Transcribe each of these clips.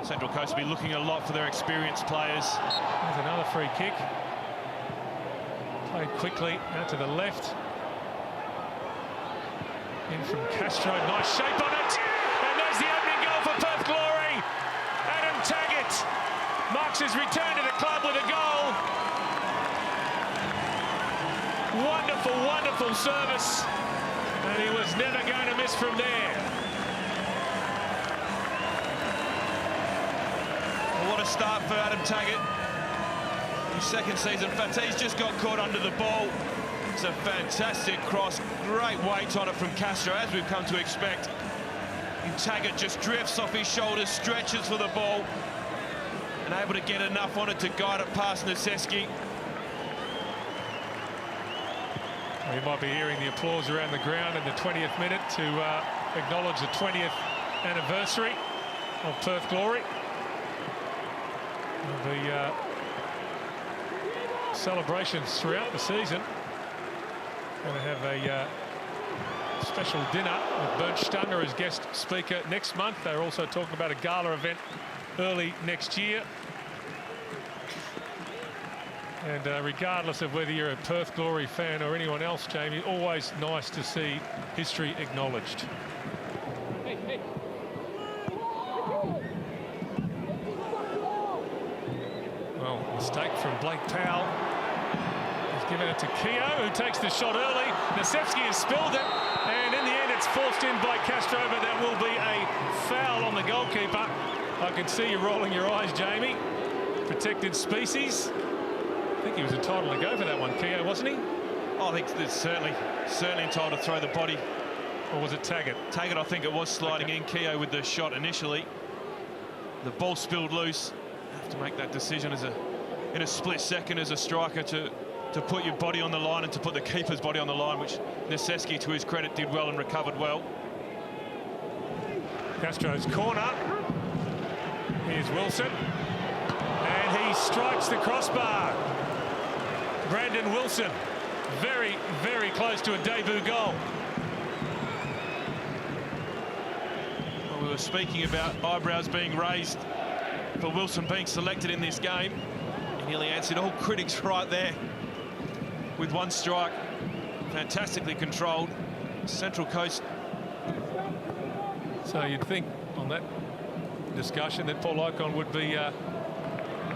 Central Coast will be looking a lot for their experienced players. There's another free kick. Played quickly out to the left. In from Castro, nice shape on it. And there's the opening goal for Perth Glory. Adam Taggart marks his return to the club with a goal. Wonderful, wonderful service. And he was never going to miss from there. Well, what a start for Adam Taggart. His second season, Fatih's just got caught under the ball. It's a fantastic cross, great weight on it from Castro, as we've come to expect. And Taggart just drifts off his shoulders, stretches for the ball, and able to get enough on it to guide it past Neseski. Well, you might be hearing the applause around the ground in the 20th minute to acknowledge the 20th anniversary of Perth Glory. There'll be celebrations throughout the season. Going to have a special dinner with Bernd Stunger as guest speaker next month. They're also talking about a gala event early next year. And regardless of whether you're a Perth Glory fan or anyone else, Jamie, always nice to see history acknowledged. Well, mistake from Blake Powell. He's given it to Keogh, who takes the shot early. Neseski has spilled it, and in the end it's forced in by Castro, but that will be a foul on the goalkeeper. I can see you rolling your eyes, Jamie. Protected species. I think he was entitled to go for that one, Keogh, wasn't he? Oh, I think it's certainly entitled to throw the body. Or was it Taggart? Taggart, I think it was sliding in. Keogh with the shot initially. The ball spilled loose. You have to make that decision in a split second as a striker to put your body on the line and to put the keeper's body on the line, which Neseski, to his credit, did well and recovered well. Castro's corner. Here's Wilson. And he strikes the crossbar. Brandon Wilson, very, very close to a debut goal. Well, we were speaking about eyebrows being raised for Wilson being selected in this game. He nearly answered all critics right there with one strike. Fantastically controlled. Central Coast. So you'd think on that discussion that Paul Icon would be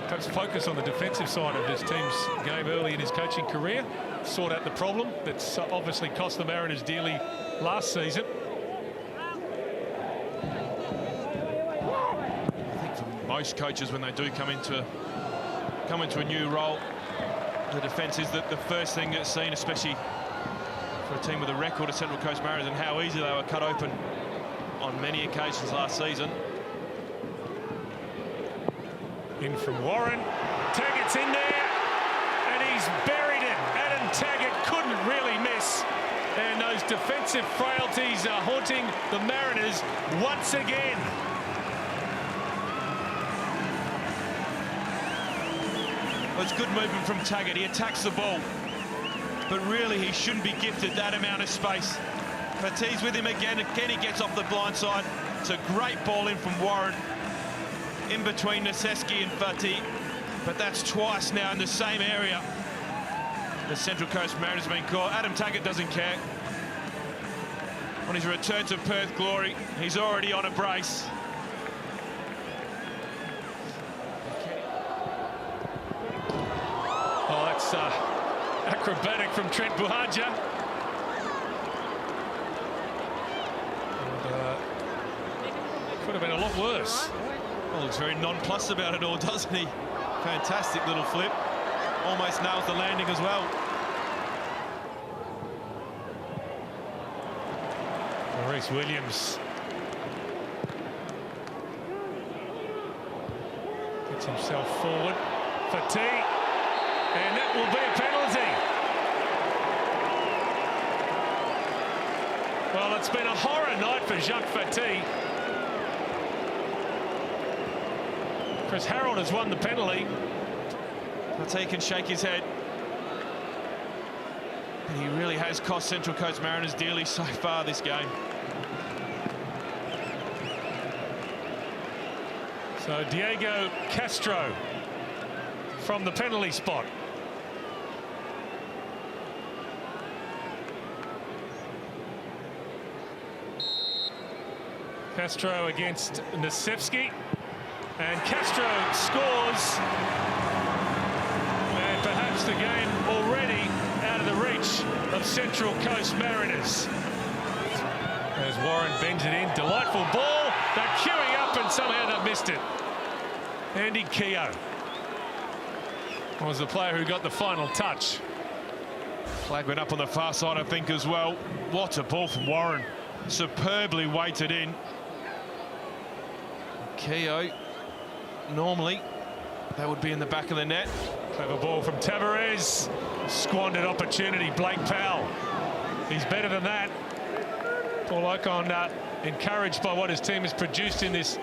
perhaps focus on the defensive side of this team's game early in his coaching career, sort out the problem that's obviously cost the Mariners dearly last season. I think for most coaches, when they do come into a new role, the defence is the first thing that's seen, especially for a team with a record of Central Coast Mariners and how easily they were cut open on many occasions last season. In from Warren. Taggart's in there, and he's buried it. Adam Taggart couldn't really miss. And those defensive frailties are haunting the Mariners once again. Well, it's good movement from Taggart. He attacks the ball, but really he shouldn't be gifted that amount of space. Fatih's with him again. Again, he gets off the blind side. It's a great ball in from Warren, in between Neseski and Fatih, but that's twice now in the same area. The Central Coast Mariners have been caught. Adam Taggart doesn't care. On his return to Perth Glory, he's already on a brace. Oh, that's acrobatic from Trent Buhaja. And, could have been a lot worse. Well, looks very nonplussed about it all, doesn't he? Fantastic little flip. Almost nails the landing as well. Maurice Williams gets himself forward. Fatih, and that will be a penalty. Well, it's been a horror night for Jacques Fatih. Chris Harold has won the penalty. Fatih can shake his head. And he really has cost Central Coast Mariners dearly so far this game. So Diego Castro from the penalty spot. Castro against Nasevski, and Castro scores, and perhaps the game already out of the reach of Central Coast Mariners. As Warren bends it in, delightful ball, they're queuing up and somehow they've missed it. Andy Keogh was the player who got the final touch. Flag went up on the far side, I think, as well. What a ball from Warren. Superbly weighted in. Keogh, normally that would be in the back of the net. Clever ball from Tavares. Squandered opportunity, Blake Powell. He's better than that. Paul Ocon encouraged by what his team has produced in this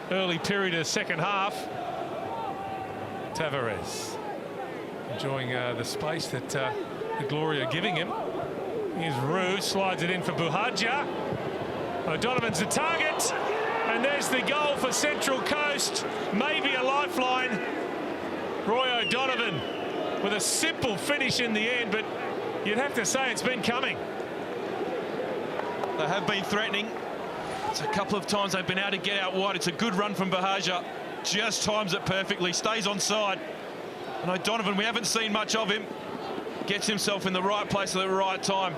early period of the second half. Tavares enjoying the space that the Glory are giving him. Here's Roux, slides it in for Buhagia. O'Donovan's the target. And there's the goal for Central Coast. Maybe a lifeline. Roy O'Donovan with a simple finish in the end, but you'd have to say it's been coming. They have been threatening. It's a couple of times they've been able to get out wide. It's a good run from Buhagia. Just times it perfectly. Stays on side. And O'Donovan, we haven't seen much of him. Gets himself in the right place at the right time.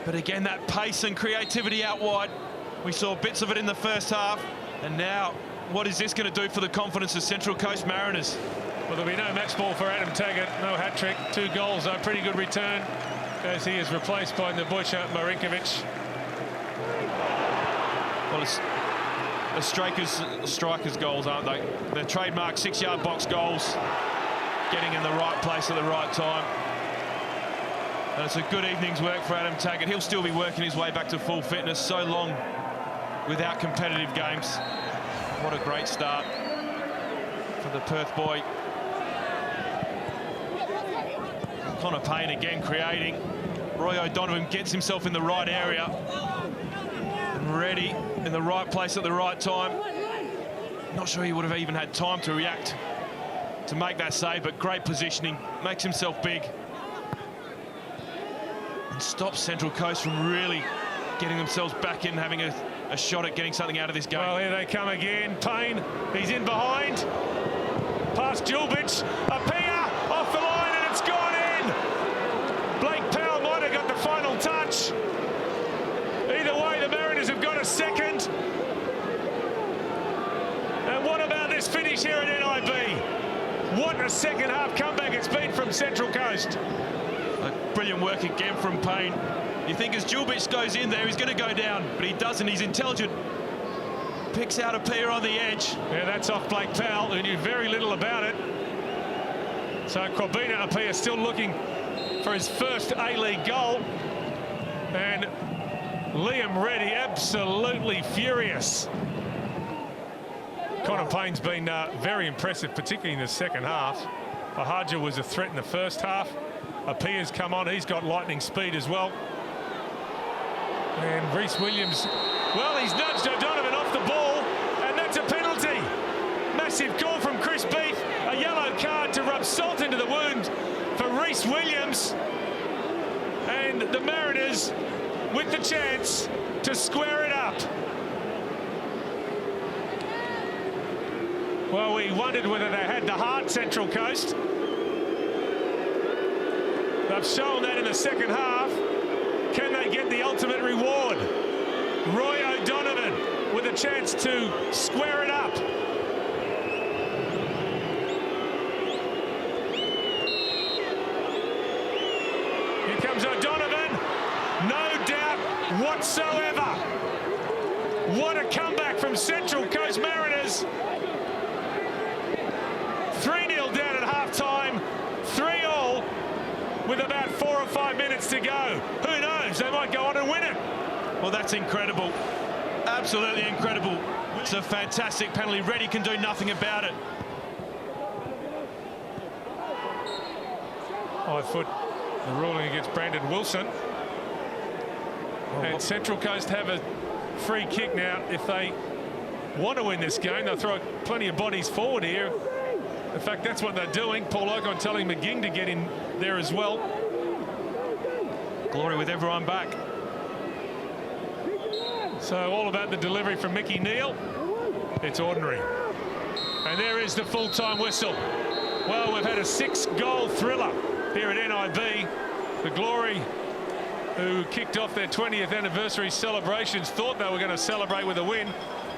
But again, that pace and creativity out wide. We saw bits of it in the first half, and now what is this going to do for the confidence of Central Coast Mariners? Well, there'll be no match ball for Adam Taggart. No hat-trick, 2 goals, a pretty good return as he is replaced by Nebojša Marinkovic. Well, it's the strikers' goals, aren't they? They're trademark 6-yard box goals, getting in the right place at the right time. And it's a good evening's work for Adam Taggart. He'll still be working his way back to full fitness. So long without competitive games. What a great start for the Perth boy. Connor Payne again creating. Roy O'Donovan gets himself in the right area. And ready in the right place at the right time. Not sure he would have even had time to react to make that save, but great positioning. Makes himself big. And stops Central Coast from really getting themselves back in, having a shot at getting something out of this game. Well, here they come again. Payne, he's in behind. Past Julbic. Apia off the line, and it's gone in. Blake Powell might have got the final touch. Either way, the Mariners have got a second. And what about this finish here at NIB? What a second half comeback it's been from Central Coast. Brilliant work again from Payne. You think as Julbic goes in there, he's going to go down, but he doesn't. He's intelligent. Picks out Apia on the edge. Yeah, that's off Blake Powell, who knew very little about it. So Kwabena Apia still looking for his first A-League goal. And Liam Reddy absolutely furious. Connor Payne's been very impressive, particularly in the second half. Buhagia was a threat in the first half. Apia's come on, he's got lightning speed as well. And Rhys Williams, well, he's nudged O'Donovan off the ball, and that's a penalty. Massive call from Chris Beath, a yellow card to rub salt into the wound for Rhys Williams. And the Mariners with the chance to square it up. Well, we wondered whether they had the heart, Central Coast. They've shown that in the second half. Can they get the ultimate reward? Roy O'Donovan with a chance to square it up. Here comes O'Donovan. No doubt whatsoever. What a comeback from Central Coast Mariners. 3-0 down at half-time. 3-all. With about 4 or 5 minutes to go. Who knows? They might go on and win it. Well, that's incredible. Absolutely incredible. It's a fantastic penalty. Reddy can do nothing about it. 5 foot, the ruling against Brandon Wilson. And Central Coast have a free kick now if they want to win this game. They'll throw plenty of bodies forward here. In fact, that's what they're doing. Paul Ocon telling McGing to get in there as well. Glory with everyone back. So all about the delivery from Mickey Neal. It's ordinary. And there is the full-time whistle. Well, we've had a 6-goal thriller here at NIB. The Glory, who kicked off their 20th anniversary celebrations, thought they were going to celebrate with a win.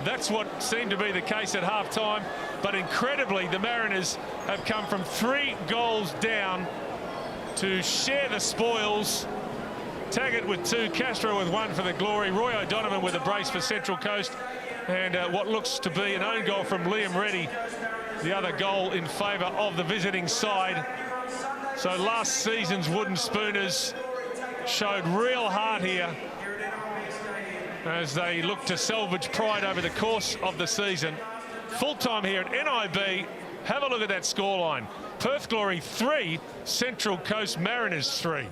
That's what seemed to be the case at half-time. But incredibly, the Mariners have come from 3 goals down to share the spoils. Taggart with 2, Castro with 1 for the Glory, Roy O'Donovan with a brace for Central Coast, and what looks to be an own goal from Liam Reddy, the other goal in favour of the visiting side. So last season's Wooden Spooners showed real heart here as they look to salvage pride over the course of the season. Full time here at NIB. Have a look at that scoreline. Perth Glory 3, Central Coast Mariners 3.